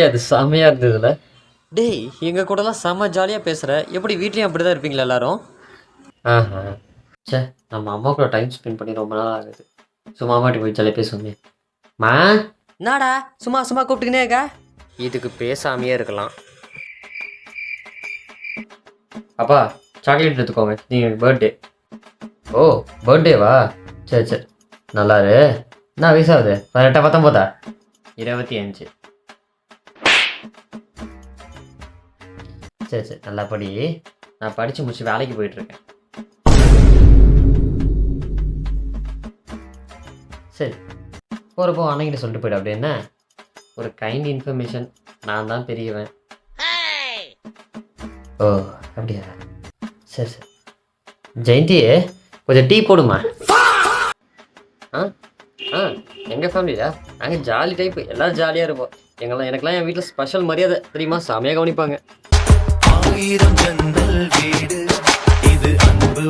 அது செமையாக இருந்ததுல. டேய் எங்கள் கூடலாம் செம்ம ஜாலியாக பேசுகிற, எப்படி வீட்லேயும் அப்படி தான் இருப்பீங்களா எல்லாரும்? ஆஹா. ச்சே, நம்ம அம்மா கூட டைம் ஸ்பெண்ட் பண்ணி ரொம்ப நாள் ஆகுது. சும்மா அம்மாட்டி போய் ஜாலியாக பேசுவோமே. மா என்னடா சும்மா சும்மா கூப்பிட்டுக்கினே இருக்கா? இதுக்கு பேசாமையே இருக்கலாம். அப்பா சாக்லேட் எடுத்துக்கோங்க, நீங்கள் பர்த்டே. ஓ பர்த்டேவா? சரி சரி, நல்லாரு. என்ன வயசாகுது? 18 19? 25. சரி சரி, நல்லா படி. நான் படித்து முடிச்சு வேலைக்கு போயிட்டுருக்கேன். சரி, போகிறப்போ அண்ணங்கிட்ட சொல்லிட்டு போய்டு. அப்படி என்ன ஒரு கைண்ட் இன்ஃபர்மேஷன், நான் தான் பெரியவன். ஓ அப்படியா? சரி சரி. ஜெயந்தி கொஞ்சம் டீ போடுமா? ஆ ஆ எங்கள் ஃபேமிலியா நாங்கள் ஜாலி டைப்பு, எல்லோரும் ஜாலியாக இருப்போம். எனக்கெல்லாம் என் வீட்டில் ஸ்பெஷல் மரியாதை தெரியுமா, செமையாக கவனிப்பாங்க. 1000 ஜன்னல் வீடு இது அன்பு